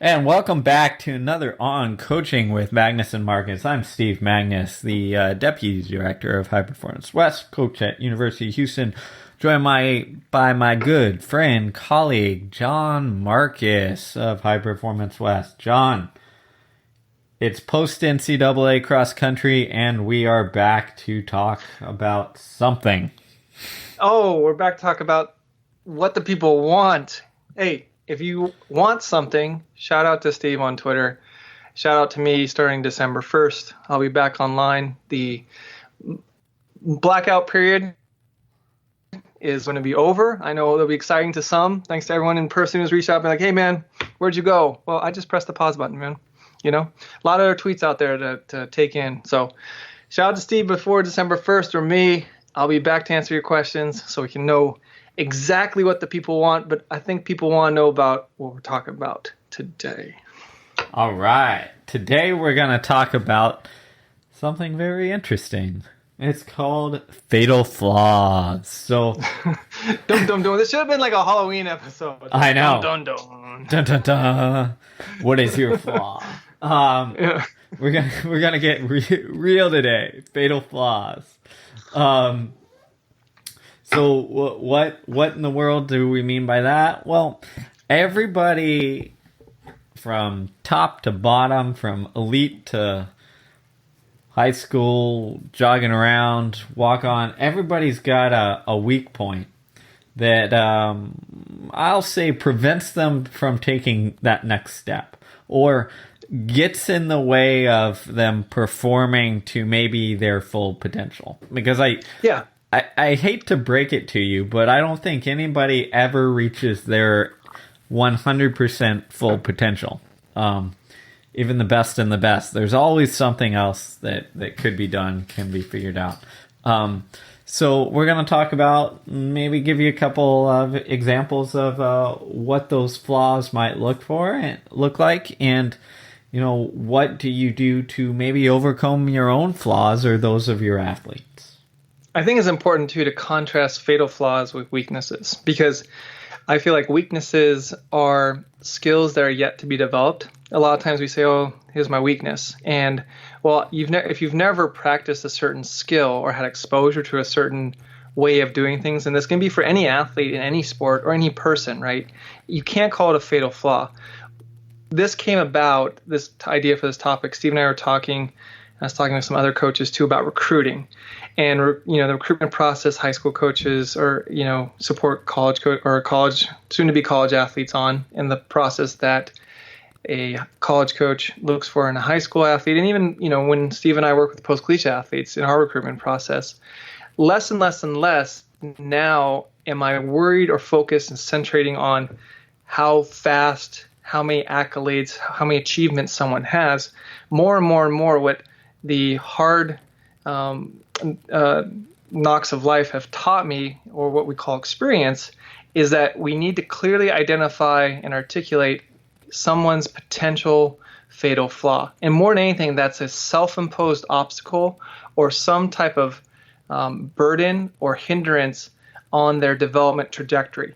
And welcome back to another On Coaching with Magness and Marcus. I'm Steve Magness, the Deputy Director of High Performance West, coach at University of Houston, joined by my good friend, colleague, John Marcus of High Performance West. John, it's post-NCAA cross country, and we are back to talk about something. Oh, we're back to talk about what the people want. Hey, if you want something, shout out to Steve on Twitter. Shout out to me starting December 1st. I'll be back online. The blackout period is going to be over. I know it'll be exciting to some. Thanks to everyone in person who's reached out and been like, hey, man, where'd you go? Well, I just pressed the pause button, man. You know, a lot of other tweets out there to take in. So shout out to Steve before December 1st or me. I'll be back to answer your questions so we can know exactly what the people want, but I think people want to know about what we're talking about today. All right. Today we're going to talk about something very interesting. It's called fatal flaws. So, dum. This should have been like a Halloween episode. I know. Dun. Dun, dun, dun. What is your flaw? Yeah. We're gonna get real today. Fatal flaws. So what in the world do we mean by that? Well, everybody from top to bottom, from elite to high school, jogging around, walk on, everybody's got a weak point that I'll say prevents them from taking that next step or gets in the way of them performing to maybe their full potential. Because I hate to break it to you, but I don't think anybody ever reaches their 100% full potential. Even the best and the best. There's always something else that could be done, can be figured out. So we're going to talk about, maybe give you a couple of examples of what those flaws might look like, and you know, what do you do to maybe overcome your own flaws or those of your athletes? I think it's important, too, to contrast fatal flaws with weaknesses, because I feel like weaknesses are skills that are yet to be developed. A lot of times we say, oh, here's my weakness. And, well, if you've never practiced a certain skill or had exposure to a certain way of doing things, and this can be for any athlete in any sport or any person, right? You can't call it a fatal flaw. This came about, this idea for this topic. Steve and I were talking. I was talking with some other coaches, too, about recruiting. And, you know, the recruitment process, high school coaches or, you know, support soon-to-be college athletes on, and the process that a college coach looks for in a high school athlete. And even, you know, when Steve and I work with post-collegiate athletes in our recruitment process, less and less and less now am I worried or focused and centrating on how fast, how many accolades, how many achievements someone has. More and more and more what the hard knocks of life have taught me, or what we call experience, is that we need to clearly identify and articulate someone's potential fatal flaw. And more than anything, that's a self-imposed obstacle or some type of burden or hindrance on their development trajectory.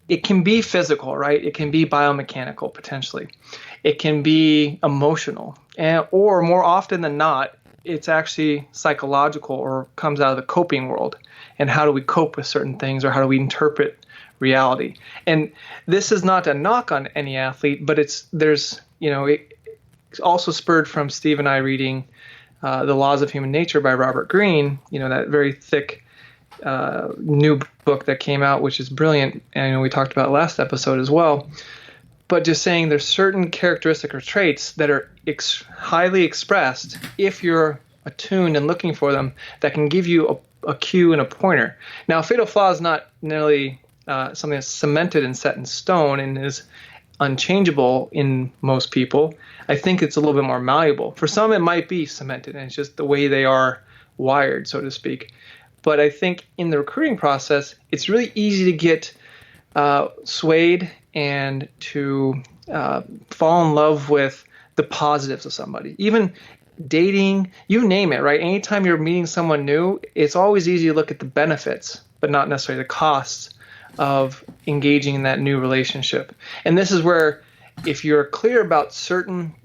It can be physical, right? It can be biomechanical, potentially. It can be emotional, or more often than not, it's actually psychological or comes out of the coping world. And how do we cope with certain things, or how do we interpret reality? And this is not a knock on any athlete, but it's also spurred from Steve and I reading The Laws of Human Nature by Robert Greene, you know, that very thick new book that came out, which is brilliant. And I know we talked about last episode as well. But just saying there's certain characteristics or traits that are highly expressed if you're attuned and looking for them, that can give you a cue and a pointer. Now, fatal flaw is not nearly something that's cemented and set in stone and is unchangeable in most people. I think it's a little bit more malleable. For some, it might be cemented, and it's just the way they are wired, so to speak. But I think in the recruiting process, it's really easy to get swayed and to fall in love with the positives of somebody. Even dating, you name it, right? Anytime you're meeting someone new, it's always easy to look at the benefits, but not necessarily the costs of engaging in that new relationship. And this is where if you're clear about certain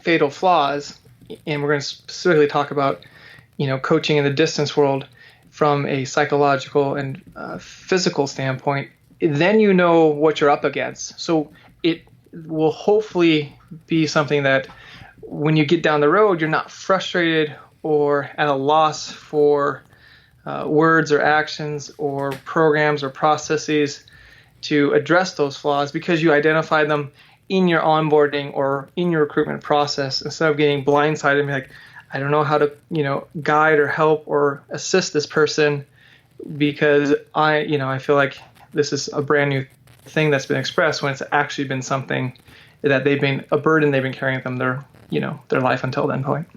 fatal flaws, and we're going to specifically talk about, coaching in the distance world from a psychological and physical standpoint, then you know what you're up against. So it will hopefully be something that when you get down the road, you're not frustrated or at a loss for words or actions or programs or processes to address those flaws, because you identify them in your onboarding or in your recruitment process, instead of getting blindsided and be like, I don't know how to, guide or help or assist this person because I feel like this is a brand new thing that's been expressed, when it's actually been something that a burden they've been carrying with them their life until that point.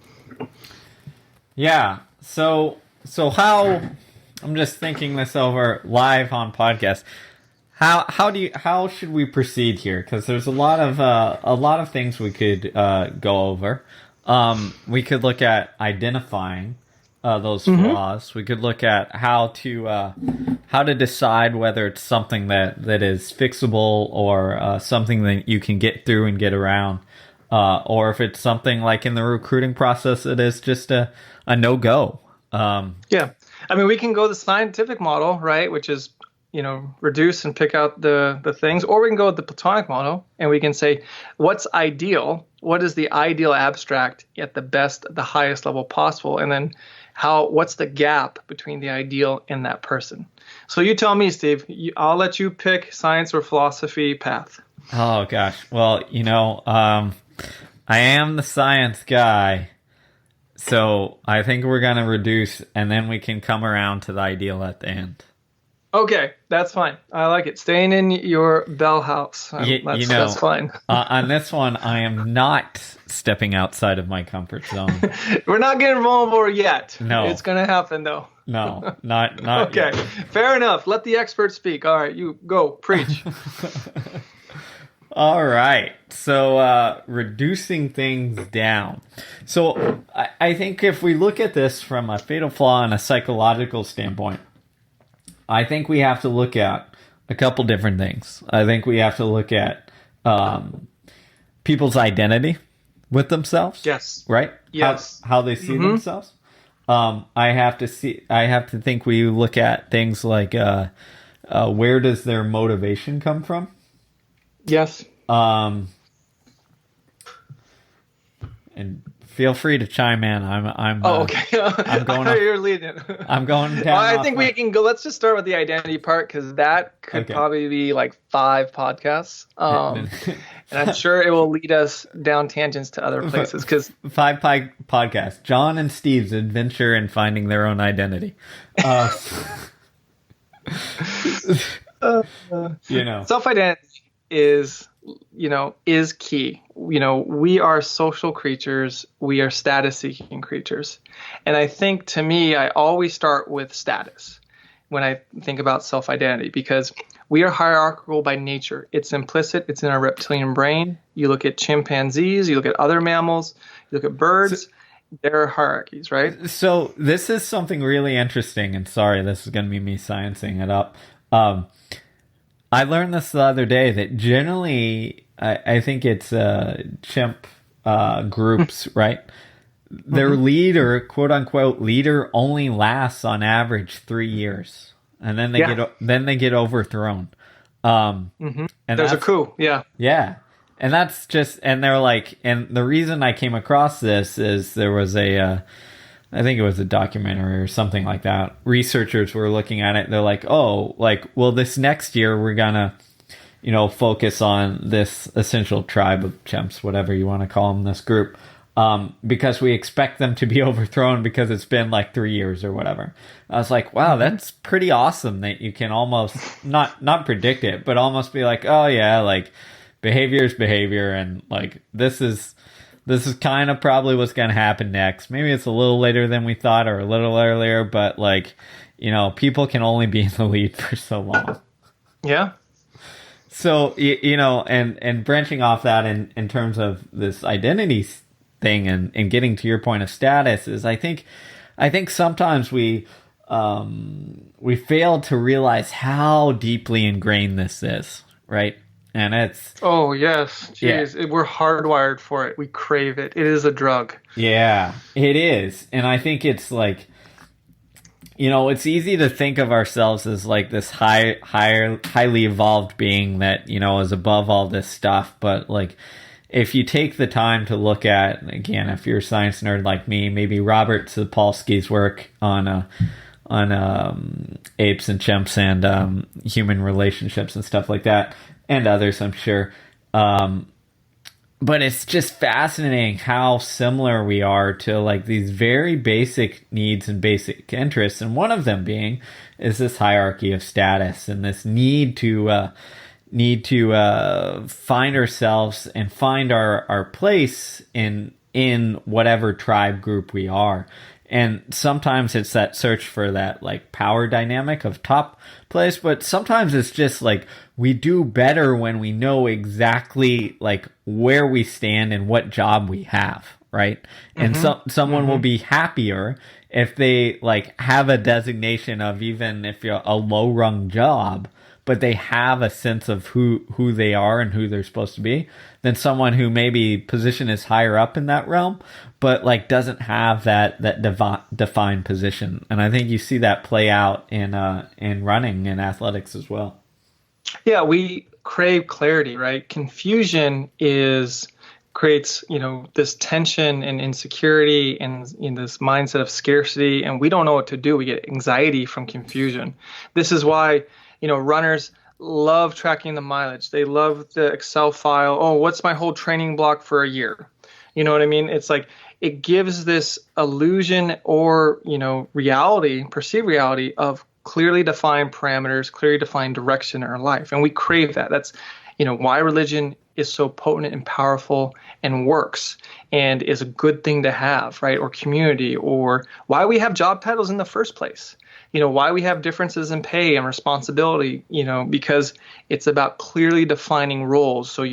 Yeah. So how, I'm just thinking this over live on podcast. How should we proceed here? Because there's a lot of things we could go over. We could look at identifying those flaws. We could look at how to decide whether it's something that is fixable or something that you can get through and get around, or if it's something like in the recruiting process it is just a no-go. Yeah. I mean, we can go the scientific model, right, which is reduce and pick out the things, or we can go with the Platonic model and we can say, what's ideal? What is the ideal abstract at the highest level possible? And then what's the gap between the ideal and that person? So you tell me, Steve, I'll let you pick science or philosophy path. Oh gosh. Well, I am the science guy. So I think we're going to reduce and then we can come around to the ideal at the end. Okay, that's fine. I like it. Staying in your Bell house. That's fine. On this one, I am not stepping outside of my comfort zone. We're not getting vulnerable yet. No. It's going to happen, though. No, not okay, yet. Fair enough. Let the expert speak. All right, you go. Preach. All right. So reducing things down. So I think if we look at this from a fatal flaw and a psychological standpoint, I think we have to look at a couple different things. I think we have to look at people's identity with themselves. Yes. Right? Yes. How they see themselves. I have to think we look at things like where does their motivation come from? Yes. And feel free to chime in. Okay. I'm going. You're leading. I'm going down. I think we can go. Let's just start with the identity part, because that could probably be like 5 podcasts. And I'm sure it will lead us down tangents to other places. Because 5 podcasts. John and Steve's adventure in finding their own identity. Self-identity is key. We are social creatures. We are status-seeking creatures. And I think, to me, I always start with status when I think about self-identity, because we are hierarchical by nature. It's implicit. It's in our reptilian brain. You look at chimpanzees, you look at other mammals, you look at birds. There are hierarchies, right? So this is something really interesting, and sorry, this is going to be me sciencing it up. I learned this the other day, that generally, I think it's chimp groups, right? Their leader, quote unquote, leader only lasts on average 3 years, and then they get overthrown. And there's a coup, yeah, and that's just, and they're like, and the reason I came across this is there was I think it was a documentary or something like that. Researchers were looking at it. They're like, well, this next year we're gonna, focus on this essential tribe of chimps, whatever you want to call them, this group, because we expect them to be overthrown because it's been like 3 years or whatever. I was like, wow, that's pretty awesome that you can almost not predict it, but almost be like, oh yeah, like behavior is behavior, and like this is kind of probably what's going to happen next. Maybe it's a little later than we thought or a little earlier, but like, people can only be in the lead for so long. Yeah. So, and branching off that in terms of this identity thing and getting to your point of status is, I think sometimes we fail to realize how deeply ingrained this is, right? And it's, Oh, yes. yeah, Jeez. We're hardwired for it. We crave it. It is a drug. yeah, it is. And I think it's like, it's easy to think of ourselves as like this highly evolved being that, is above all this stuff. But like, if you take the time to look at, again, if you're a science nerd like me, maybe Robert Sapolsky's work on apes and chimps and human relationships and stuff like that, and others, I'm sure. But it's just fascinating how similar we are to like these very basic needs and basic interests, and one of them being is this hierarchy of status and this need to find ourselves and find our place in whatever tribe group we are. And sometimes it's that search for that like power dynamic of top place, but sometimes it's just like we do better when we know exactly like where we stand and what job we have, right? And someone will be happier if they like have a designation of, even if you're a low rung job, but they have a sense of who they are and who they're supposed to be, than someone who maybe position is higher up in that realm, but like doesn't have that defined position. And I think you see that play out in running and athletics as well. Yeah, we crave clarity, right? Confusion creates, this tension and insecurity and in this mindset of scarcity, and we don't know what to do. We get anxiety from confusion. This is why, runners love tracking the mileage. They love the Excel file. Oh, what's my whole training block for a year? You know what I mean? It's like it gives this illusion or, reality, perceived reality of clearly defined parameters, clearly defined direction in our life. And we crave that. That's, why religion is so potent and powerful and works and is a good thing to have, right? Or community, or why we have job titles in the first place. Why we have differences in pay and responsibility, because it's about clearly defining roles. So,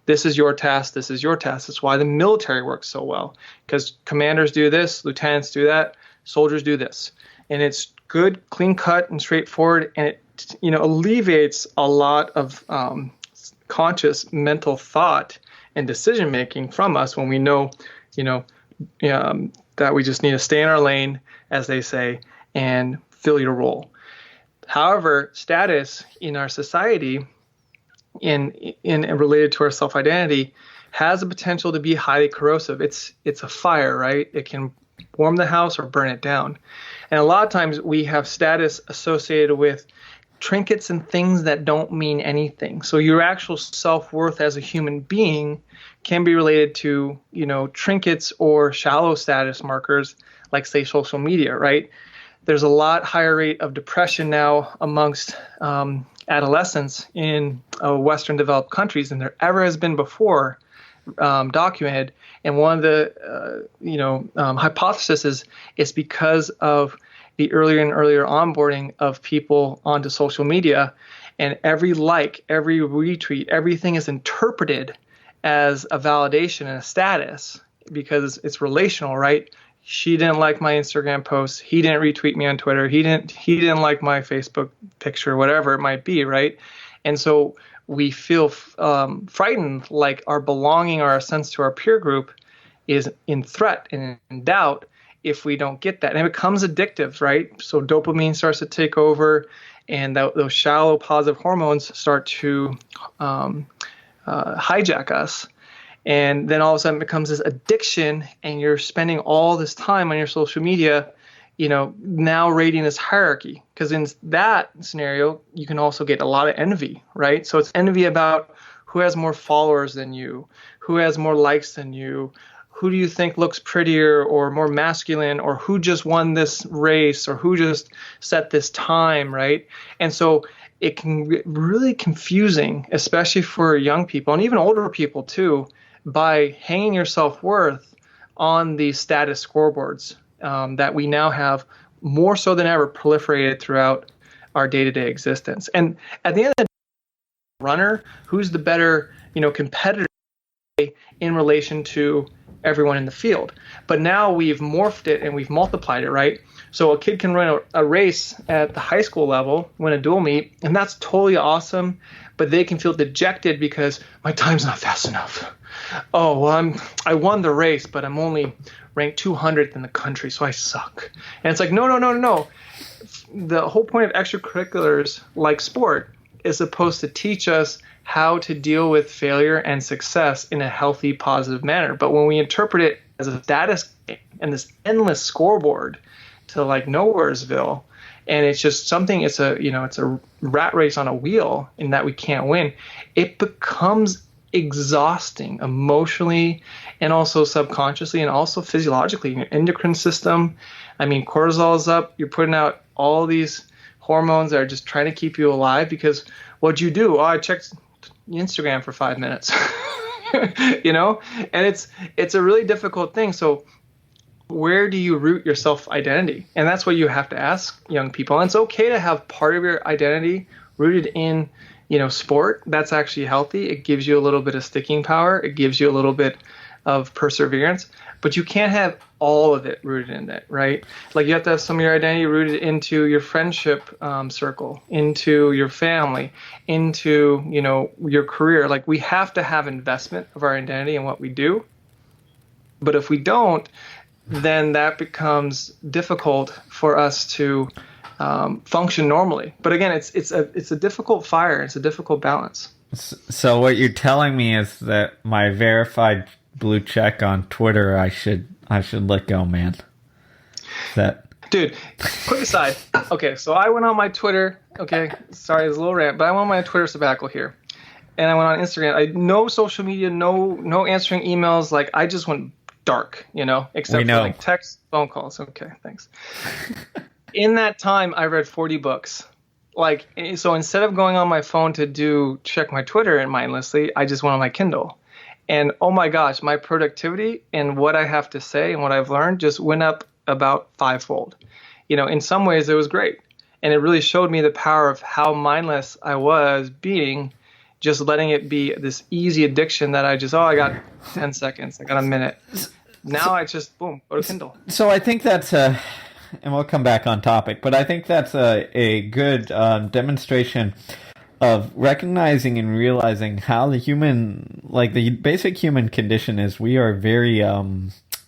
this is your task, this is your task. That's why the military works so well, because commanders do this, lieutenants do that, soldiers do this. And it's good, clean cut and straightforward. And it, alleviates a lot of conscious mental thought and decision making from us when we know, that we just need to stay in our lane, as they say, and fill your role. However, status in our society, in related to our self-identity, has the potential to be highly corrosive. It's a fire, right? It can warm the house or burn it down. And a lot of times we have status associated with trinkets and things that don't mean anything. So your actual self-worth as a human being can be related to, trinkets or shallow status markers like, say, social media, right? There's a lot higher rate of depression now amongst adolescents in Western developed countries than there ever has been before, documented. And one of the hypotheses is because of the earlier and earlier onboarding of people onto social media, and every like, every retweet, everything is interpreted as a validation and a status because it's relational, right? She didn't like my Instagram post. He didn't retweet me on Twitter. He didn't like my Facebook picture, whatever it might be, right? And so we feel frightened, like our belonging or our sense to our peer group is in threat and in doubt if we don't get that. And it becomes addictive, right? So dopamine starts to take over, and those shallow positive hormones start to hijack us. And then all of a sudden it becomes this addiction, and you're spending all this time on your social media, now rating this hierarchy. Because in that scenario, you can also get a lot of envy, right? So it's envy about who has more followers than you, who has more likes than you, who do you think looks prettier or more masculine, or who just won this race, or who just set this time, right? And so it can be really confusing, especially for young people and even older people too, by hanging your self-worth on these status scoreboards that we now have more so than ever proliferated throughout our day-to-day existence. And at the end of the day, runner, who's the better, competitor in relation to everyone in the field. But now we've morphed it and we've multiplied it, right? So a kid can run a race at the high school level, win a dual meet, and that's totally awesome. But they can feel dejected because my time's not fast enough. Oh, well, I won the race, but I'm only ranked 200th in the country, so I suck. And it's like, no. The whole point of extracurriculars like sport is supposed to teach us how to deal with failure and success in a healthy, positive manner. But when we interpret it as a status game and this endless scoreboard to like Nowheresville, and it's just something, it's a rat race on a wheel in that we can't win, it becomes exhausting emotionally and also subconsciously and also physiologically. Your endocrine system, I mean, cortisol's up, you're putting out all these hormones that are just trying to keep you alive because what'd you do? Oh, I checked Instagram for 5 minutes. And it's a really difficult thing. So where do you root your self-identity? And that's what you have to ask young people. And it's okay to have part of your identity rooted in, sport. That's actually healthy. It gives you a little bit of sticking power. It gives you a little bit of perseverance, but you can't have all of it rooted in that, right? Like you have to have some of your identity rooted into your friendship circle, into your family, into, your career. Like we have to have investment of our identity in what we do. But if we don't, then that becomes difficult for us to function normally. But again, it's a difficult fire. It's a difficult balance. So what you're telling me is that my verified blue check on Twitter, I should let go, man. Dude, quick aside. Okay, so I went on my Twitter. Okay, sorry, it's a little rant, but I went on my Twitter sabbatical here, and I went on Instagram. No social media, no answering emails. Like I just went dark, except for like text, phone calls. Okay, thanks. In that time, I read 40 books. Like, so instead of going on my phone to check my Twitter and mindlessly, I just went on my Kindle. And oh my gosh, my productivity and what I have to say and what I've learned just went up about 5-fold. In some ways it was great. And it really showed me the power of how mindless I was being, just letting it be this easy addiction that I got 10 seconds, I got a minute. Now I just, boom, go to Kindle. So I think that's and we'll come back on topic, but I think that's a good demonstration of recognizing and realizing how the basic human condition is. We are very,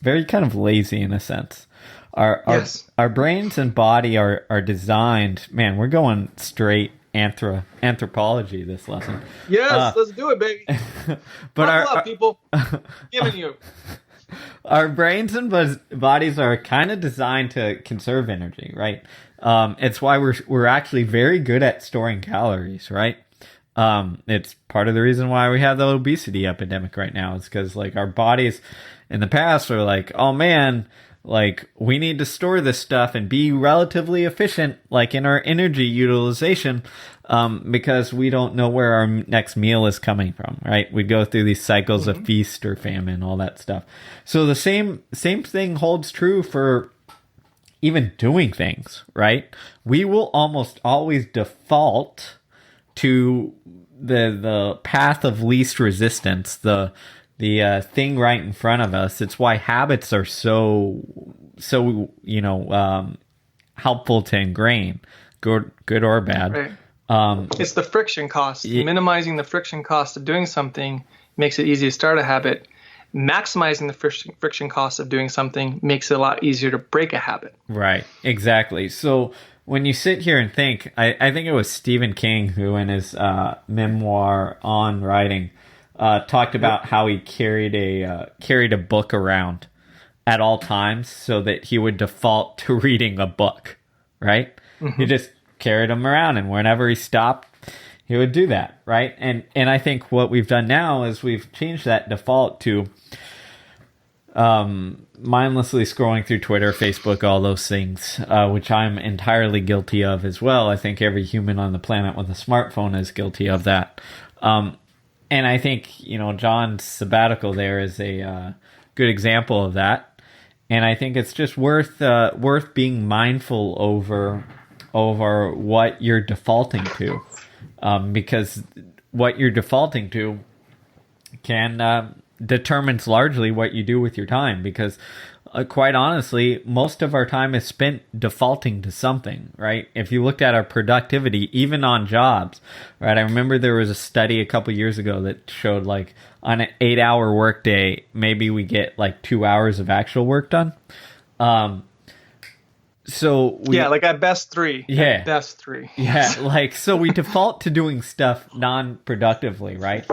very kind of lazy in a sense. Our brains and body are designed. Man, we're going straight anthropology this lesson. Yes, let's do it, baby. But our people giving you. Our brains and bodies are kind of designed to conserve energy, right? It's why we're actually very good at storing calories, right? It's part of the reason why we have the obesity epidemic right now. Is because like our bodies in the past were like, oh man, like we need to store this stuff and be relatively efficient, like in our energy utilization, because we don't know where our next meal is coming from, right? We go through these cycles of feast or famine, all that stuff. So the same thing holds true for even doing things, right? We will almost always default to the path of least resistance, the thing right in front of us. It's why habits are so helpful to ingrain, good or bad. Right. It's the friction cost. Minimizing the friction cost of doing something makes it easy to start a habit. Maximizing the friction cost of doing something makes it a lot easier to break a habit. Right, exactly. So when you sit here and think, I think it was Stephen King who in his memoir On Writing talked about how he carried a book around at all times so that he would default to reading a book, right? He just carried them around, and whenever he stopped, he would do that, right? And I think what we've done now is we've changed that default to mindlessly scrolling through Twitter, Facebook, all those things, which I'm entirely guilty of as well. I think every human on the planet with a smartphone is guilty of that. And I think, John's sabbatical there is a good example of that. And I think it's just worth being mindful over what you're defaulting to, because what you're defaulting to can determines largely what you do with your time, because quite honestly, most of our time is spent defaulting to something, right? If you looked at our productivity, even on jobs, right? I remember there was a study a couple years ago that showed like on an 8-hour workday, maybe we get like 2 hours of actual work done. Like at best 3. Yeah. At best 3. Yeah, like, so we default to doing stuff non-productively, right?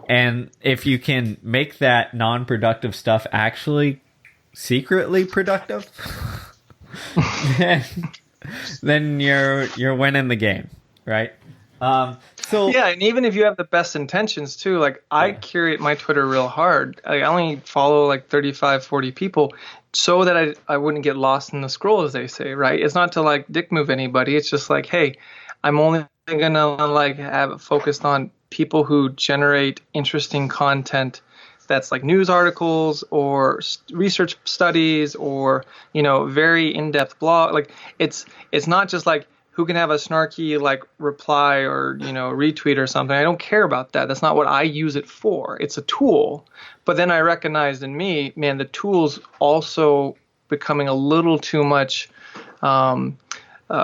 And if you can make that non-productive stuff actually secretly productive, then you're winning the game, right? And even if you have the best intentions too, like I curate my Twitter real hard. I only follow like 35, 40 people so that I wouldn't get lost in the scroll, as they say, right? It's not to like dick move anybody. It's just like, hey, I'm only gonna like have it focused on people who generate interesting content that's like news articles or research studies or, very in-depth blog. Like it's not just like who can have a snarky like reply or, retweet or something. I don't care about that. That's not what I use it for. It's a tool. But then I recognized in me, man, the tool's also becoming a little too much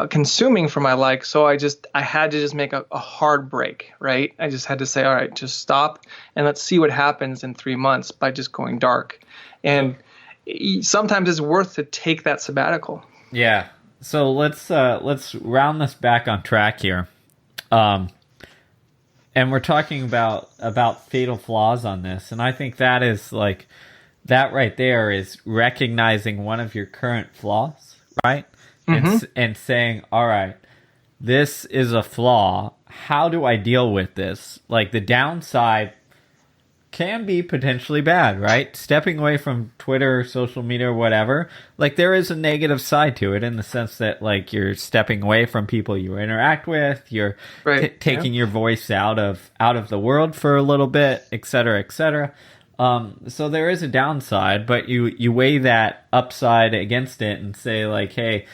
consuming for my like. So I had to just make a hard break, right? I just had to say, all right, just stop and let's see what happens in 3 months by just going dark. And sometimes it's worth to take that sabbatical. Yeah. So let's round this back on track here. And we're talking about fatal flaws on this. And I think that is like, that right there is recognizing one of your current flaws, right? And saying, all right, this is a flaw. How do I deal with this? Like, the downside can be potentially bad, right? Stepping away from Twitter, social media, or whatever, like, there is a negative side to it in the sense that, like, you're stepping away from people you interact with, you're taking your voice out of the world for a little bit, et cetera, et cetera. So there is a downside, but you weigh that upside against it and say, like, hey,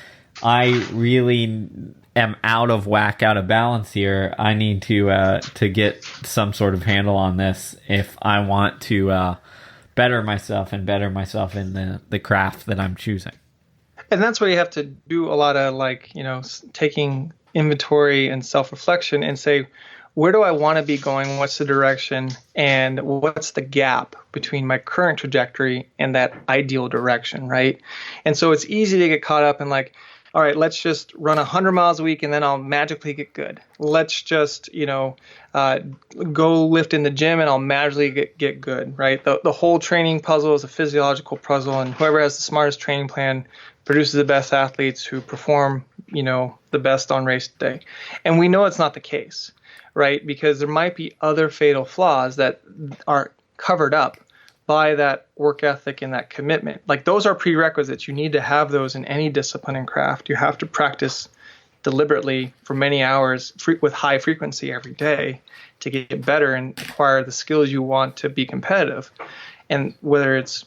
I really am out of whack, out of balance here. I need to get some sort of handle on this if I want to better myself in the craft that I'm choosing. And that's where you have to do a lot of like, taking inventory and self-reflection and say, where do I want to be going? What's the direction? And what's the gap between my current trajectory and that ideal direction, right? And so it's easy to get caught up in like, all right, let's just run 100 miles a week and then I'll magically get good. Let's just, go lift in the gym and I'll magically get good, right? The whole training puzzle is a physiological puzzle, and whoever has the smartest training plan produces the best athletes who perform, the best on race day. And we know it's not the case, right? Because there might be other fatal flaws that are covered up by that work ethic and that commitment. Like, those are prerequisites. You need to have those in any discipline and craft. You have to practice deliberately for many hours with high frequency every day to get better and acquire the skills you want to be competitive. And whether it's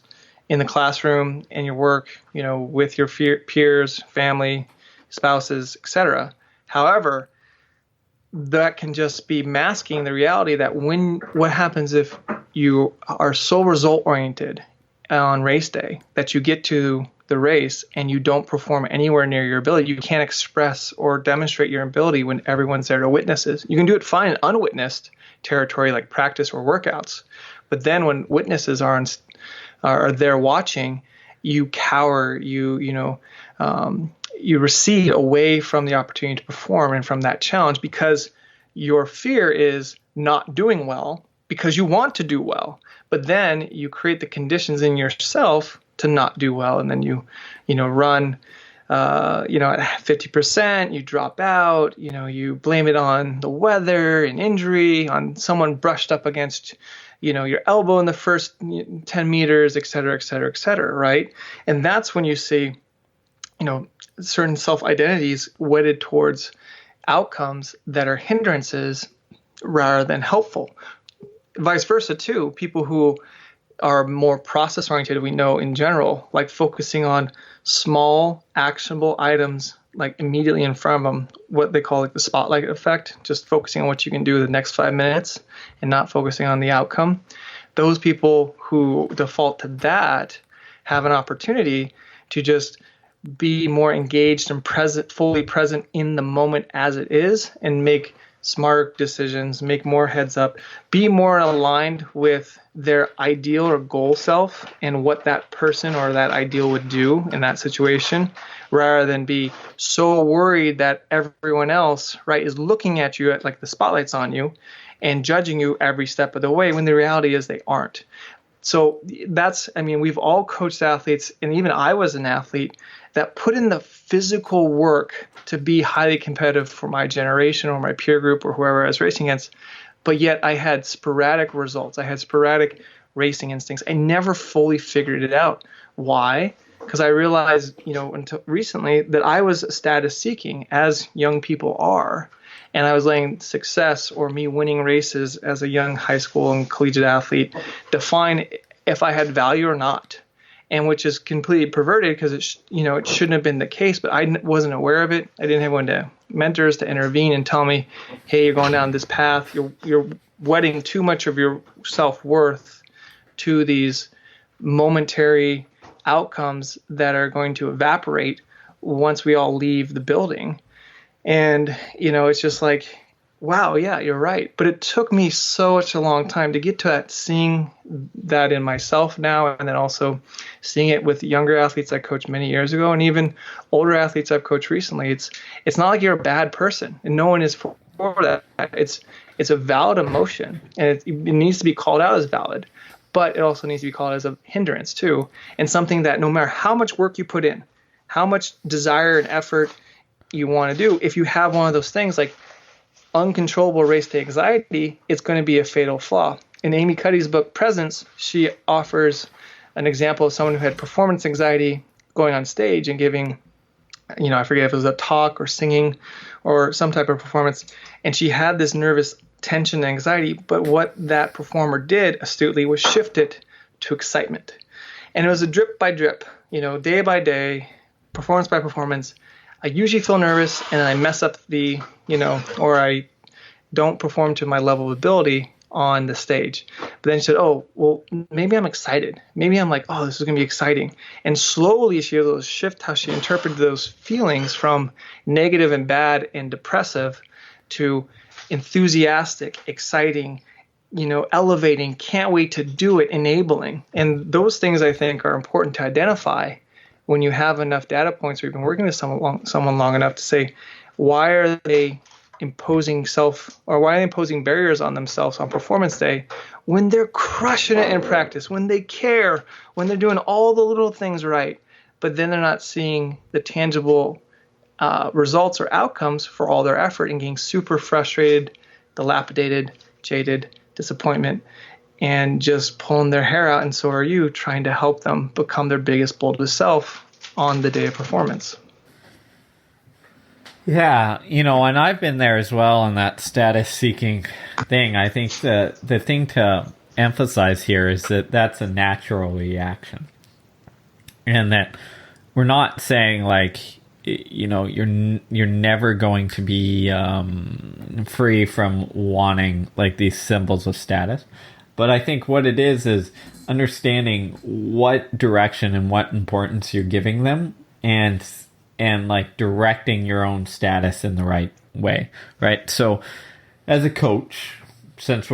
in the classroom, in your work, with your peers, family, spouses, etc. However, that can just be masking the reality that what happens if you are so result oriented on race day that you get to the race and you don't perform anywhere near your ability. You can't express or demonstrate your ability when everyone's there to witness it. You can do it fine in unwitnessed territory like practice or workouts, but then when witnesses are there watching, you cower, you recede away from the opportunity to perform and from that challenge because your fear is not doing well because you want to do well. But then you create the conditions in yourself to not do well. And then you run, at 50%, you drop out, you blame it on the weather, an injury, on someone brushed up against, your elbow in the first 10 meters, et cetera, et cetera, et cetera, right? And that's when you see, certain self-identities weighted towards outcomes that are hindrances rather than helpful. Vice versa, too. People who are more process-oriented, we know in general, like focusing on small, actionable items, like immediately in front of them, what they call like the spotlight effect, just focusing on what you can do the next 5 minutes and not focusing on the outcome. those people who default to that have an opportunity to just be more engaged and present, fully present in the moment as it is, and make smart decisions, make more heads up, be more aligned with their ideal or goal self and what that person or that ideal would do in that situation, rather than be so worried that everyone else, right, is looking at you at like the spotlight's on you and judging you every step of the way, when the reality is they aren't. So that's, I mean, we've all coached athletes, and even I was an athlete that put in the physical work to be highly competitive for my generation or my peer group or whoever I was racing against. But yet I had sporadic results. I had sporadic racing instincts. I never fully figured it out. Why? Because I realized, until recently, that I was status seeking, as young people are. And I was letting success or me winning races as a young high school and collegiate athlete define if I had value or not. And which is completely perverted, because it shouldn't have been the case, but I wasn't aware of it. I didn't have one to mentors to intervene and tell me, hey, you're going down this path. You're wedding too much of your self-worth to these momentary outcomes that are going to evaporate once we all leave the building. And, it's just like, wow, yeah, you're right. But it took me such a long time to get to that, seeing that in myself now, and then also seeing it with younger athletes I coached many years ago, and even older athletes I've coached recently. It's not like you're a bad person, and no one is for that. It's a valid emotion, and it needs to be called out as valid, but it also needs to be called as a hindrance too, and something that no matter how much work you put in, how much desire and effort you want to do, if you have one of those things like uncontrollable race day anxiety, it's going to be a fatal flaw. In Amy Cuddy's book Presence, she offers an example of someone who had performance anxiety going on stage and giving, I forget if it was a talk or singing or some type of performance, and she had this nervous tension and anxiety, but what that performer did astutely was shift it to excitement. And it was a drip by drip, day by day, performance by performance. I usually feel nervous and I mess up or I don't perform to my level of ability on the stage. But then she said, oh, well, maybe I'm excited. Maybe I'm like, oh, this is going to be exciting. And slowly she was able to shift how she interpreted those feelings from negative and bad and depressive to enthusiastic, exciting, elevating, can't wait to do it, enabling. And those things I think are important to identify when you have enough data points or you've been working with someone long enough to say, why are they imposing barriers on themselves on performance day when they're crushing it in practice, when they care, when they're doing all the little things right, but then they're not seeing the tangible results or outcomes for all their effort and getting super frustrated, dilapidated, jaded, disappointment, and just pulling their hair out, and so are you, trying to help them become their biggest, boldest self on the day of performance. Yeah, and I've been there as well in that status-seeking thing. I think the thing to emphasize here is that that's a natural reaction. And that we're not saying, like, you're never going to be free from wanting, like, these symbols of status. But I think what it is understanding what direction and what importance you're giving them, and like directing your own status in the right way, right? So as a coach, since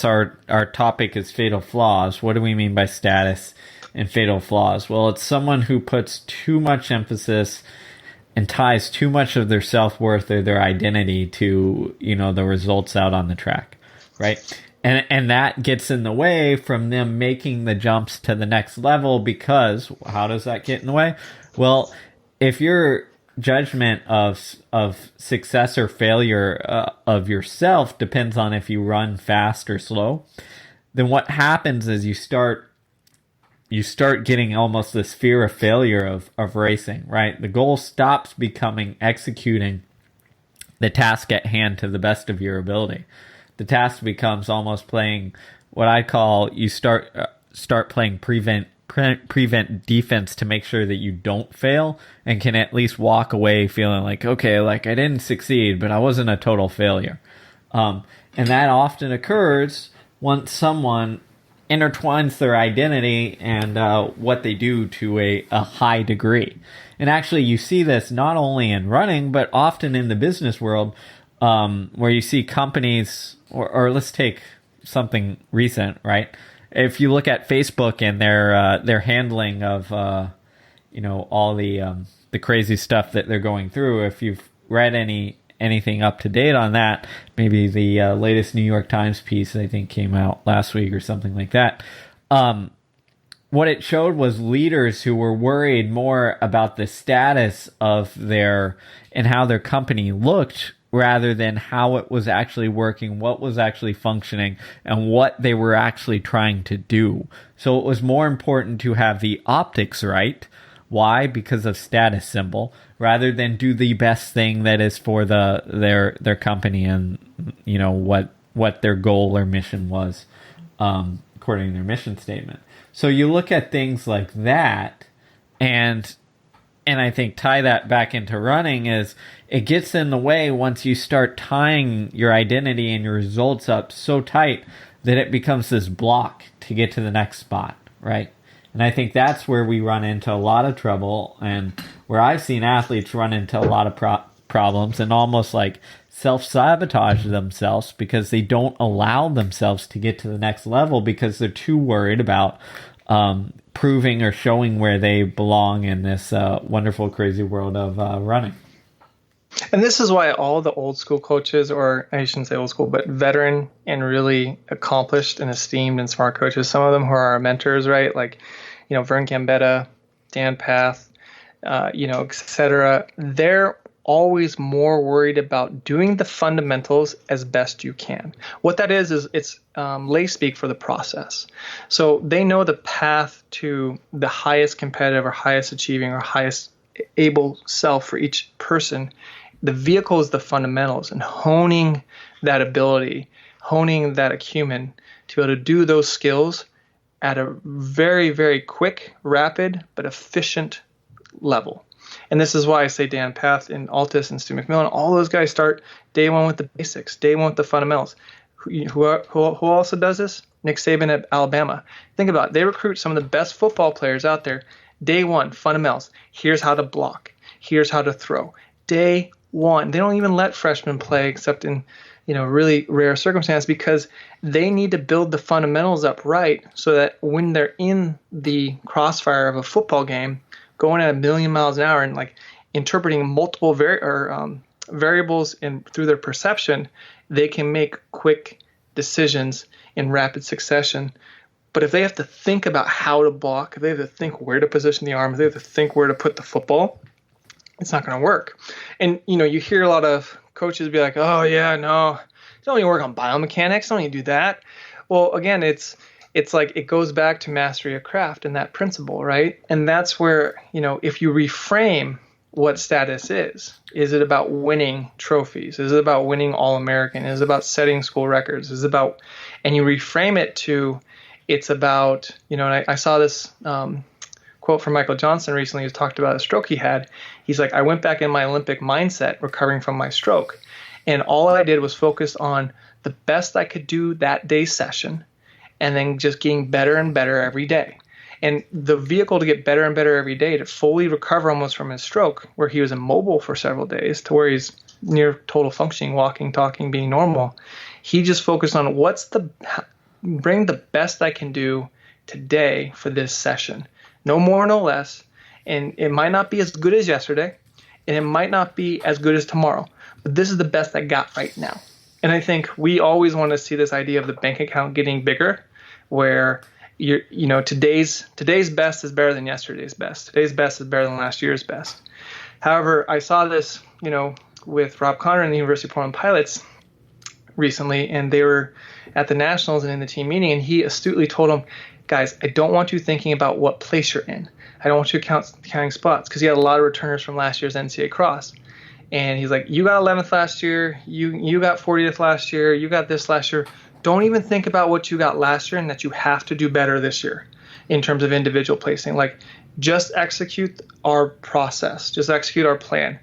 our topic is fatal flaws, what do we mean by status and fatal flaws? Well, it's someone who puts too much emphasis and ties too much of their self-worth or their identity to, the results out on the track, right? And that gets in the way from them making the jumps to the next level, because how does that get in the way? Well, if your judgment of success or failure of yourself depends on if you run fast or slow, then what happens is you start getting almost this fear of failure of racing, right? The goal stops becoming executing the task at hand to the best of your ability. The task becomes almost playing what I call, you start playing prevent defense to make sure that you don't fail and can at least walk away feeling like, okay, like I didn't succeed, but I wasn't a total failure. And that often occurs once someone intertwines their identity and what they do to a high degree. And actually, you see this not only in running, but often in the business world, where you see companies, or let's take something recent, right? If you look at Facebook and their handling of all the crazy stuff that they're going through, if you've read anything up to date on that, maybe the latest New York Times piece I think came out last week or something like that. What it showed was leaders who were worried more about the status of and how their company looked, rather than how it was actually working, what was actually functioning, and what they were actually trying to do. So it was more important to have the optics right. Why? Because of status symbol, rather than do the best thing that is for their company and what their goal or mission was, according to their mission statement. So you look at things like that, and I think tie that back into running is it gets in the way once you start tying your identity and your results up so tight that it becomes this block to get to the next spot, right? And I think that's where we run into a lot of trouble, and where I've seen athletes run into a lot of problems and almost like self-sabotage themselves because they don't allow themselves to get to the next level because they're too worried about proving or showing where they belong in this wonderful, crazy world of running. And this is why all the old school coaches, or I shouldn't say old school, but veteran and really accomplished and esteemed and smart coaches, some of them who are our mentors, right? Like, Vern Gambetta, Dan Path, et cetera. They're always more worried about doing the fundamentals as best you can. What that is it's lay speak for the process. So they know the path to the highest competitive or highest achieving or highest able self for each person. The vehicle is the fundamentals, and honing that ability, honing that acumen to be able to do those skills at a very, very quick, rapid, but efficient level. And this is why I say Dan Path and Altus and Stu McMillan, all those guys start day one with the basics, day one with the fundamentals. Who also does this? Nick Saban at Alabama. Think about it. They recruit some of the best football players out there. Day one, fundamentals. Here's how to block. Here's how to throw. Day one. They don't even let freshmen play except in really rare circumstances, because they need to build the fundamentals up right so that when they're in the crossfire of a football game, going at 1,000,000 miles an hour and like interpreting multiple variables through their perception, they can make quick decisions in rapid succession. But if they have to think about how to block, if they have to think where to position the arm, if they have to think where to put the football, it's not going to work. And, you hear a lot of coaches be like, oh, yeah, no, don't you work on biomechanics? Don't you do that? Well, again, it's like it goes back to mastery of craft and that principle, right? And that's where, if you reframe what status is it about winning trophies? Is it about winning All-American? Is it about setting school records? Is it about, and you reframe it to, it's about, and I saw this quote from Michael Johnson recently, who talked about a stroke he had. He's like, I went back in my Olympic mindset recovering from my stroke. And all I did was focus on the best I could do that day's session, and then just getting better and better every day. And the vehicle to get better and better every day, to fully recover almost from his stroke, where he was immobile for several days, to where he's near total functioning, walking, talking, being normal. He just focused on bring the best I can do today for this session. No more, no less. And it might not be as good as yesterday, and it might not be as good as tomorrow, but this is the best I got right now. And I think we always want to see this idea of the bank account getting bigger, where today's best is better than yesterday's best. Today's best is better than last year's best. However, I saw this, with Rob Conner and the University of Portland Pilots recently, and they were at the Nationals and in the team meeting, and he astutely told them, guys, I don't want you thinking about what place you're in. I don't want you counting spots, because he had a lot of returners from last year's NCAA cross. And he's like, you got 11th last year, you got 40th last year, you got this last year. Don't even think about what you got last year and that you have to do better this year in terms of individual placing. Like, just execute our process, just execute our plan.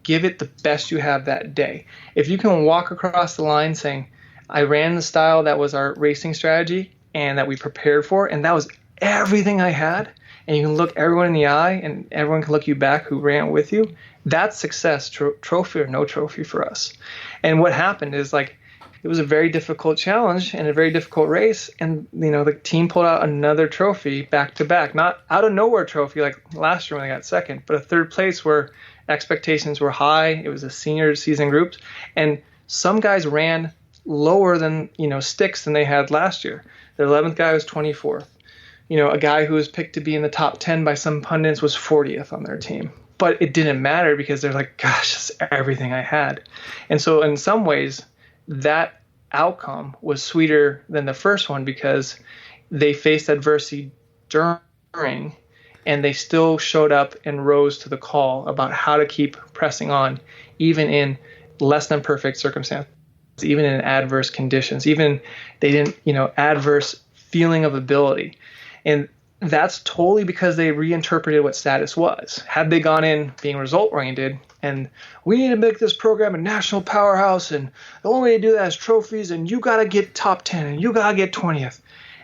Give it the best you have that day. If you can walk across the line saying, I ran the style that was our racing strategy and that we prepared for, and that was everything I had. And you can look everyone in the eye, and everyone can look you back who ran with you. That's success, trophy or no trophy for us. And what happened is, like, it was a very difficult challenge and a very difficult race, and the team pulled out another trophy back to back, not out of nowhere trophy like last year when they got second, but a third place where expectations were high. It was a senior season group, and some guys ran lower than sticks than they had last year. The 11th guy was 24th. A guy who was picked to be in the top 10 by some pundits was 40th on their team. But it didn't matter because they're like, gosh, that's everything I had. And so in some ways, that outcome was sweeter than the first one because they faced adversity during, and they still showed up and rose to the call about how to keep pressing on, even in less than perfect circumstances, even in adverse conditions, even they didn't, adverse feeling of ability. And that's totally because they reinterpreted what status was. Had they gone in being result-oriented and we need to make this program a national powerhouse, and the only way to do that is trophies, and you got to get top 10 and you got to get 20th.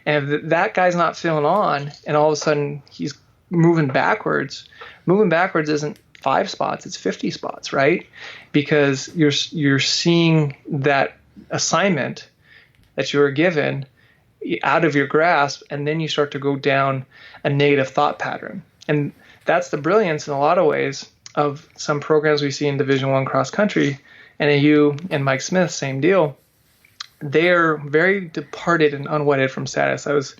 And if that guy's not feeling on and all of a sudden he's moving backwards isn't 5 spots, it's 50 spots, right? Because you're seeing that assignment that you were given out of your grasp, and then you start to go down a negative thought pattern. And that's the brilliance in a lot of ways of some programs we see in Division I cross country. NAU and Mike Smith, same deal. They're very departed and unwedded from status. I was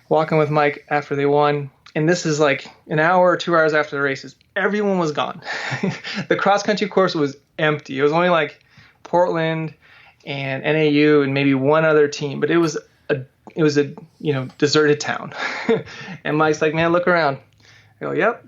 walking with Mike after they won, and this is like an hour or 2 hours after the races. Everyone was gone. The cross country course was empty. It was only like Portland and NAU and maybe one other team, but it was a deserted town. And Mike's like, man, look around. I go, yep.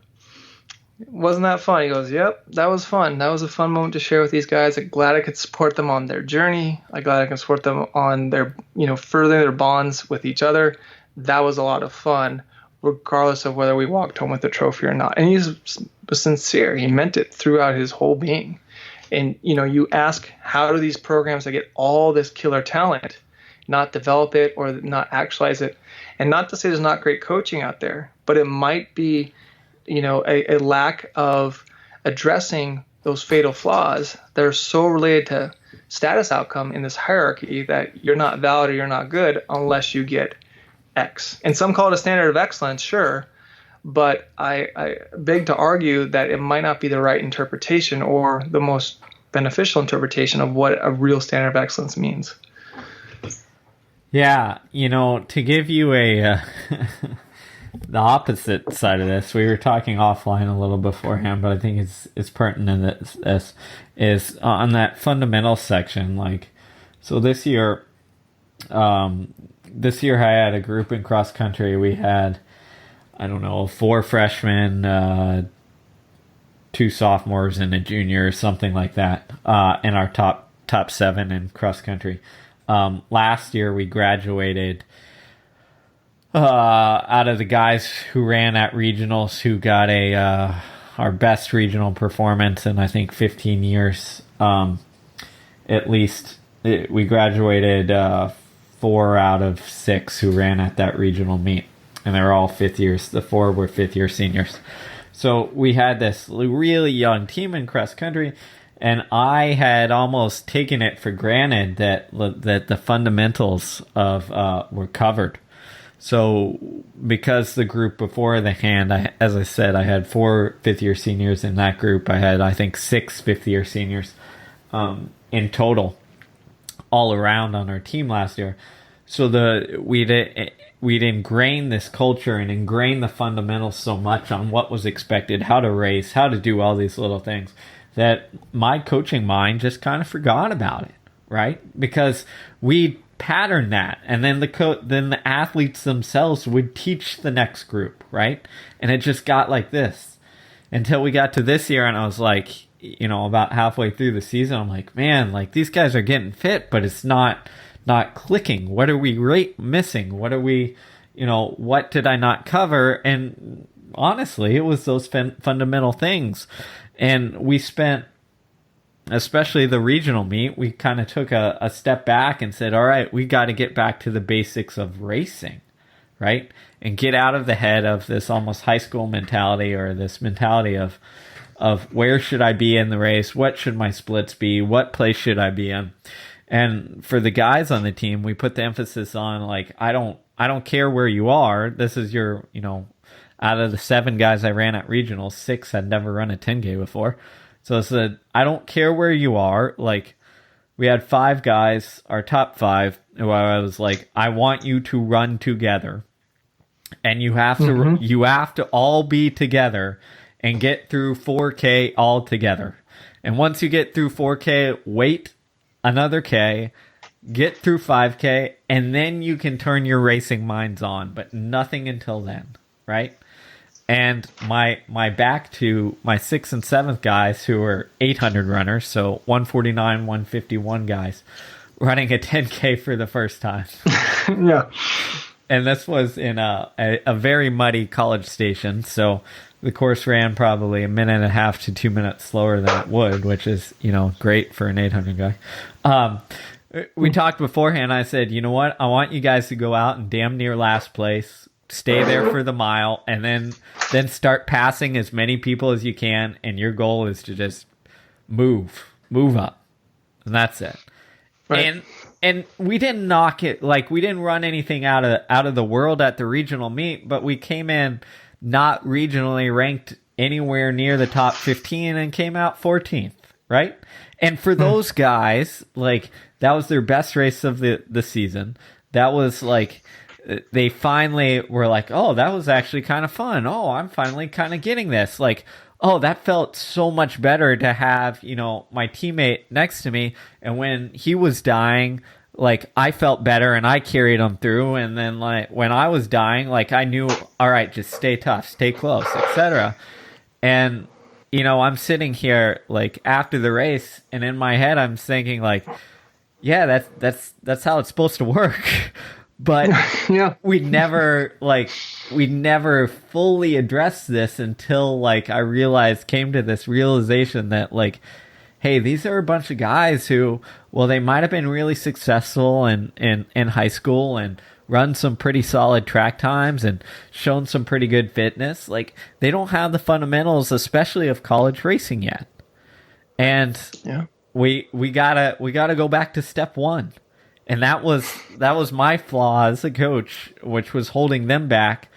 Wasn't that fun? He goes, yep, that was fun. That was a fun moment to share with these guys. I'm glad I could support them on their journey. I'm glad I can support them on their, furthering their bonds with each other. That was a lot of fun, regardless of whether we walked home with the trophy or not. And he was sincere. He meant it throughout his whole being. And, you ask, how do these programs that get all this killer talent not develop it or not actualize it? And not to say there's not great coaching out there, but it might be, a lack of addressing those fatal flaws that are so related to status outcome in this hierarchy that you're not valid or you're not good unless you get X. And some call it a standard of excellence, sure, but I beg to argue that it might not be the right interpretation or the most beneficial interpretation of what a real standard of excellence means. Yeah, to give you a the opposite side of this, we were talking offline a little beforehand, but I think it's pertinent. This is on that fundamental section. Like, so this year I had a group in cross country. We had, 4 freshmen, 2 sophomores, and a junior, or something like that, in our top 7 in cross country. Last year we graduated out of the guys who ran at regionals, who got our best regional performance in I think 15 years. At least we graduated 4 out of 6 who ran at that regional meet, and they were all 5th years. The 4 were 5th year seniors. So we had this really young team in cross country. And I had almost taken it for granted that the fundamentals were covered. So because the group before the hand, as I said, I had 4 5th-year seniors in that group. I had, I think, 6 5th-year seniors in total all around on our team last year. So we'd ingrained this culture and ingrained the fundamentals so much on what was expected, how to race, how to do all these little things, that my coaching mind just kind of forgot about it, right? Because we patterned that, and then the athletes themselves would teach the next group, right? And it just got like this until we got to this year, and I was like, about halfway through the season, I'm like, man, like these guys are getting fit, but it's not clicking. What are we missing? What are we, what did I not cover? And honestly, it was those fundamental things. And we spent especially the regional meet, we kind of took a step back and said, all right, we got to get back to the basics of racing, right? And get out of the head of this almost high school mentality, or this mentality of where should I be in the race? What should my splits be? What place should I be in? And for the guys on the team, we put the emphasis on, like, I don't care where you are. This is your, out of the 7 guys I ran at regionals, 6 had never run a 10K before. So I said, I don't care where you are. Like, we had 5 guys, our top 5, who I was like, I want you to run together. And you have to all be together and get through 4K all together. And once you get through 4K, wait another K, get through 5K, and then you can turn your racing minds on, but nothing until then, right? And my back to my 6th and 7th guys, who were 800 runners, so 149, 151 guys, running a 10K for the first time. Yeah. And this was in a very muddy college station, so the course ran probably a minute and a half to 2 minutes slower than it would, which is, great for an 800 guy. We talked beforehand. I said, you know what? I want you guys to go out and damn near last place, stay there for the mile, and then start passing as many people as you can. And your goal is to just move up, and that's it. Right. And we didn't knock it, like, we didn't run anything out of the world at the regional meet, but we came in not regionally ranked anywhere near the top 15 and came out 14th, right? And for those guys, like, that was their best race of the season. That was like, they finally were like, oh, that was actually kind of fun. Oh, I'm finally kind of getting this. Like, oh, that felt so much better to have, my teammate next to me. And when he was dying, like, I felt better and I carried him through. And then, like, when I was dying, like, I knew, all right, just stay tough, stay close, etc. And, I'm sitting here, like, after the race, and in my head, I'm thinking, like, yeah, that's how it's supposed to work. But yeah. we never fully addressed this until, like, I came to this realization that, like, hey, these are a bunch of guys who, well, they might have been really successful in high school and run some pretty solid track times and shown some pretty good fitness. Like, they don't have the fundamentals, especially of college racing yet. And yeah. we gotta go back to step 1. And that was my flaw as a coach, which was holding them back,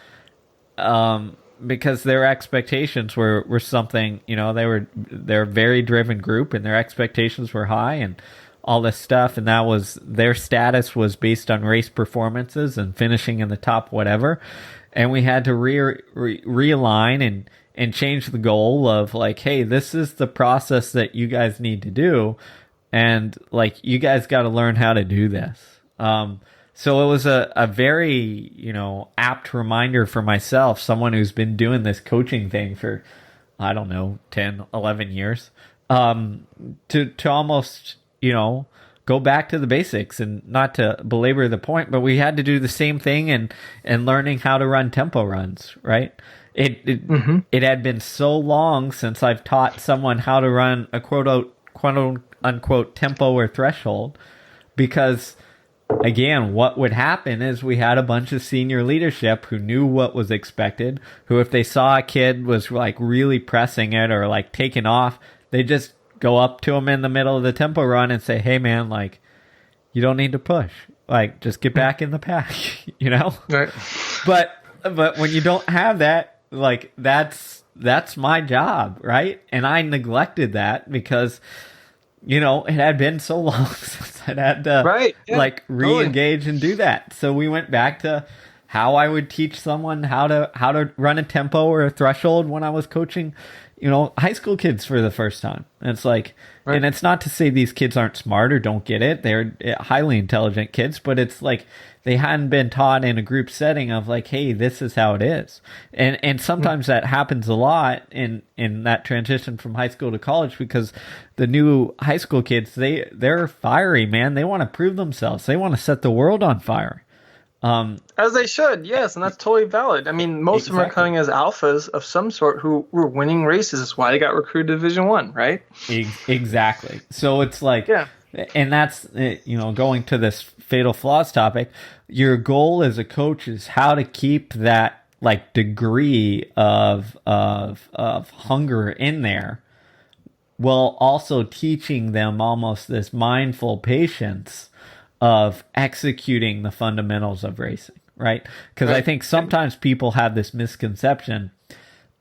because their expectations were something, they're a very driven group, and their expectations were high and all this stuff. And that was, their status was based on race performances and finishing in the top whatever. And we had to realign and change the goal of, like, hey, this is the process that you guys need to do. And, like, you guys got to learn how to do this. So it was a very, apt reminder for myself, someone who's been doing this coaching thing for, I don't know, 10, 11 years, to almost, go back to the basics. And not to belabor the point, but we had to do the same thing and learning how to run tempo runs, right? It had been so long since I've taught someone how to run a quote unquote tempo or threshold, because, again, what would happen is we had a bunch of senior leadership who knew what was expected, who, if they saw a kid was, like, really pressing it or, like, taking off, they just go up to him in the middle of the tempo run and say, hey man, like, you don't need to push, like, just get back in the pack, Right. But when you don't have that, like, that's my job, right? And I neglected that because, it had been so long since I'd had to re-engage and do that. So we went back to how I would teach someone how to run a tempo or a threshold when I was coaching, high school kids for the first time. And it's like, right. And it's not to say these kids aren't smart or don't get it. They're highly intelligent kids, but it's like they hadn't been taught in a group setting of, like, hey, this is how it is. And sometimes that happens a lot in that transition from high school to college, because the new high school kids, they're fiery, man. They want to prove themselves. They want to set the world on fire. As they should, yes, and that's totally valid. I mean, most of them are Exactly. coming as alphas of some sort who were winning races. That's why they got recruited to Division One, right? Exactly. So it's like, Yeah. and that's going to this fatal flaws topic. Your goal as a coach is how to keep that like degree of hunger in there, while also teaching them almost this mindful patience of executing the fundamentals of racing, right? Because I Right. think sometimes people have this misconception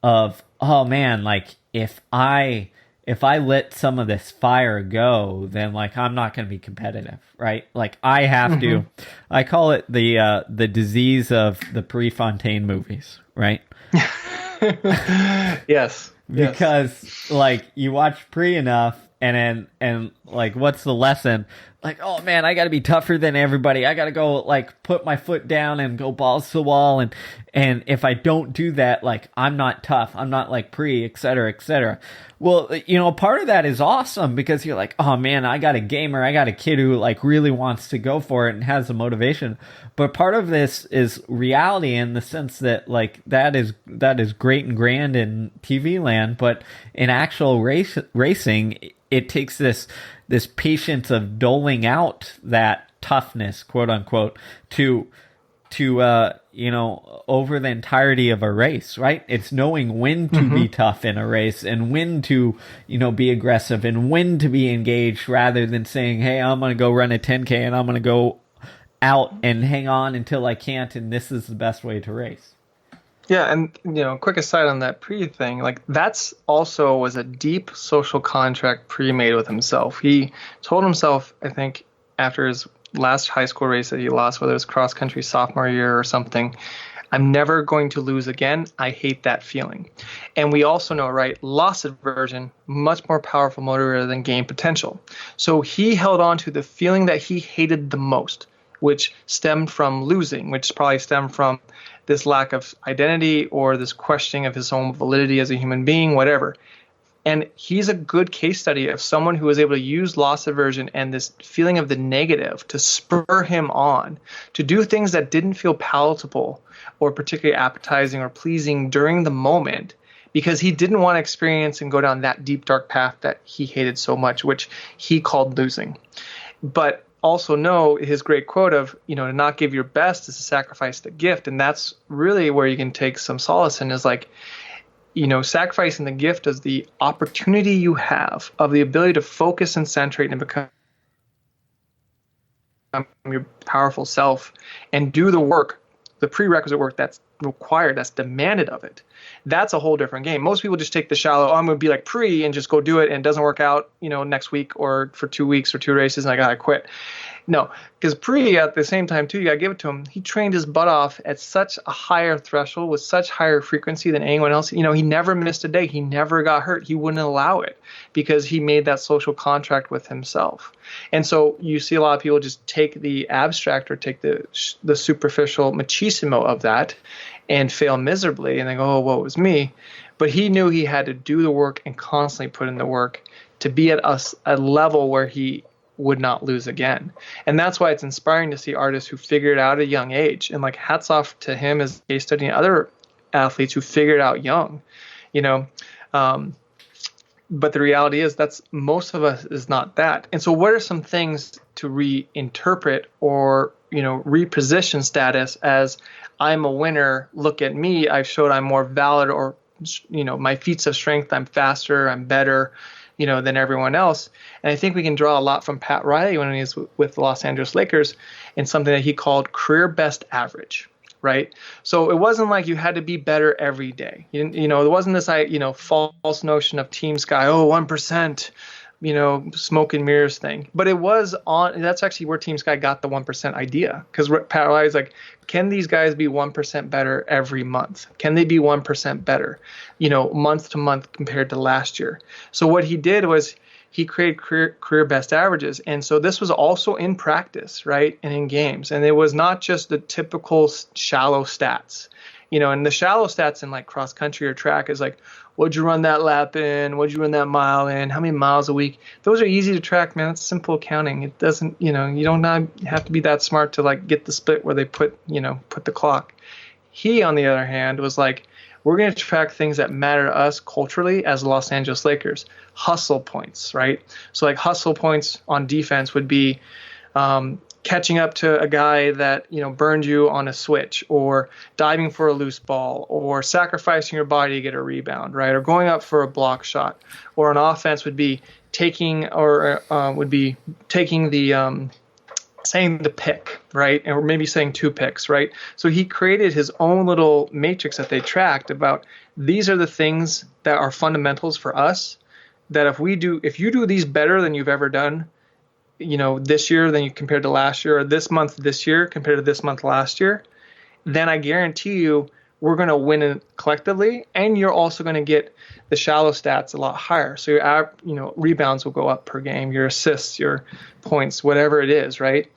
of, oh man, like if I let some of this fire go, then like I'm not going to be competitive, right? Like I have to. I call it the disease of the Prefontaine movies, right? Yes. Yes. Because like you watch Pre enough, and like what's the lesson? Like, oh man, I got to be tougher than everybody. I got to go like put my foot down and go balls to the wall, and if I don't do that, like I'm not tough. I'm not like Pre, et cetera, et cetera. Well, part of that is awesome because you're like, oh man, I got a gamer, I got a kid who like really wants to go for it and has the motivation. But part of this is reality in the sense that like that is great and grand in TV land, but in actual racing, it takes this patience of doling out that toughness, quote unquote, to over the entirety of a race, right? It's knowing when to be tough in a race and when to be aggressive and when to be engaged, rather than saying, hey, I'm going to go run a 10K and I'm going to go out and hang on until I can't, and this is the best way to race. Yeah, and quick aside on that Pre thing, like that's also was a deep social contract Pre made with himself. He told himself, I think, after his last high school race that he lost, whether it was cross country sophomore year or something, I'm never going to lose again. I hate that feeling. And we also know, right, loss aversion, much more powerful motivator than gain potential. So he held on to the feeling that he hated the most, which stemmed from losing, which probably stemmed from this lack of identity or this questioning of his own validity as a human being, whatever. And he's a good case study of someone who was able to use loss aversion and this feeling of the negative to spur him on to do things that didn't feel palatable or particularly appetizing or pleasing during the moment, because he didn't want to experience and go down that deep, dark path that he hated so much, which he called losing. But also know his great quote of, to not give your best is to sacrifice the gift. And that's really where you can take some solace in, is like, sacrificing the gift is the opportunity you have of the ability to focus and centrate and become your powerful self and do the work, the prerequisite work that's required, that's demanded of it. That's a whole different game. Most people just take the shallow, I'm going to be like Pre and just go do it, and it doesn't work out, next week or for 2 weeks or 2 races, and I got to quit. No, because Pre, at the same time, too, you got to give it to him. He trained his butt off at such a higher threshold with such higher frequency than anyone else. He never missed a day. He never got hurt. He wouldn't allow it because he made that social contract with himself. And so you see a lot of people just take the abstract or take the superficial machismo of that and fail miserably, and they go, oh, woe was me. But he knew he had to do the work and constantly put in the work to be at a level where he would not lose again. And that's why it's inspiring to see artists who figure it out at a young age. And like, hats off to him as a case study and other athletes who figured it out young, but the reality is that's most of us is not that. And so what are some things to reinterpret or, reposition status as I'm a winner, look at me, I've showed I'm more valid, or, my feats of strength, I'm faster, I'm better, than everyone else. And I think we can draw a lot from Pat Riley when he was with the Los Angeles Lakers in something that he called career best average, right? So it wasn't like you had to be better every day. There wasn't this, false notion of Team Sky, 1%, smoke and mirrors thing. But it was that's actually where Team Sky got the 1% idea. Because Pat Riley's like, can these guys be 1% better every month? Can they be 1% better, month to month compared to last year? So what he did was he created career best averages. And so this was also in practice, right? And in games. And it was not just the typical shallow stats. And the shallow stats in like cross country or track is like, what'd you run that lap in? What'd you run that mile in? How many miles a week? Those are easy to track, man. It's simple accounting. It doesn't, you don't have to be that smart to like get the split where they put the clock. He, on the other hand, was like, we're going to track things that matter to us culturally as Los Angeles Lakers. Hustle points, right? So like hustle points on defense would be catching up to a guy that burned you on a switch, or diving for a loose ball, or sacrificing your body to get a rebound, right? Or going up for a block shot. Or an offense would be taking the saying the pick, right? And we're maybe saying 2 picks, right? So he created his own little matrix that they tracked about these are the things that are fundamentals for us, that if you do these better than you've ever done, this year than you compared to last year, or this month this year compared to this month last year, then I guarantee you we're going to win it collectively, and you're also going to get the shallow stats a lot higher. So your rebounds will go up per game, your assists, your points, whatever it is, right?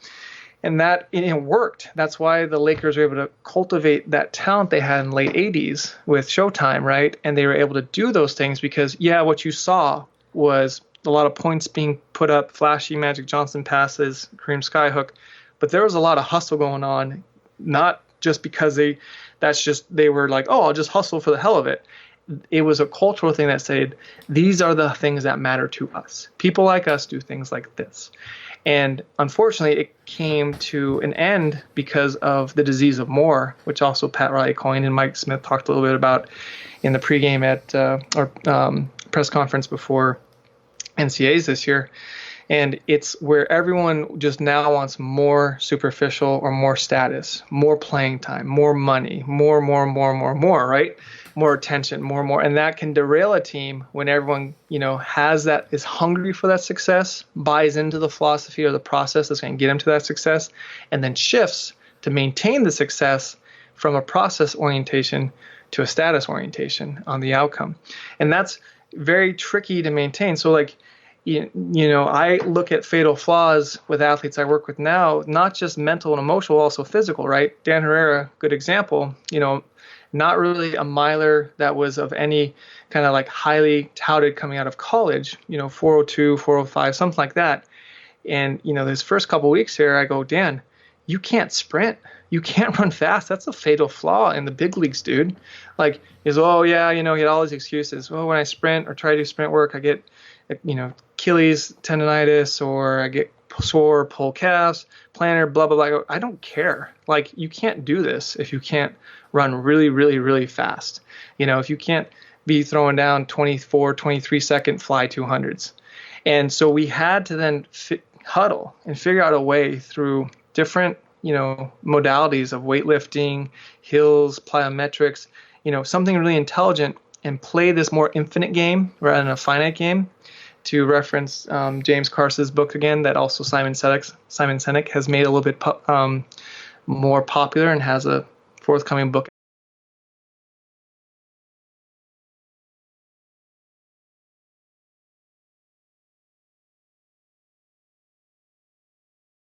And that it worked. That's why the Lakers were able to cultivate that talent they had in the late 80s with Showtime, right? And they were able to do those things because, what you saw was a lot of points being put up, flashy Magic Johnson passes, Kareem Skyhook, but there was a lot of hustle going on, not just because they were like, oh, I'll just hustle for the hell of it. It was a cultural thing that said, these are the things that matter to us. People like us do things like this. And unfortunately, it came to an end because of the disease of more, which also Pat Riley coined and Mike Smith talked a little bit about in the pregame press conference before NCAAs this year. And it's where everyone just now wants more superficial or more status, more playing time, more money, more, right? More attention, more. And that can derail a team when everyone, is hungry for that success, buys into the philosophy or the process that's going to get them to that success, and then shifts to maintain the success from a process orientation to a status orientation on the outcome. And that's very tricky to maintain. So like, I look at fatal flaws with athletes I work with now, not just mental and emotional, also physical, right? Dan Herrera, good example, not really a miler that was of any kind of like highly touted coming out of college, 402, 405, something like that. And, his first couple of weeks here, I go, Dan, you can't sprint. You can't run fast. That's a fatal flaw in the big leagues, dude. Like, he had all these excuses. Well, when I sprint or try to do sprint work, I get, Achilles tendonitis, or I get sore, pull calves, plantar, blah, blah, blah. I don't care. Like, you can't do this if you can't run really, really, really fast. If you can't be throwing down 24, 23 second fly 200s. And so we had to then huddle and figure out a way through different, modalities of weightlifting, hills, plyometrics, something really intelligent, and play this more infinite game rather than a finite game. To reference James Carson's book again, that also Simon Sinek has made a little bit more popular and has a forthcoming book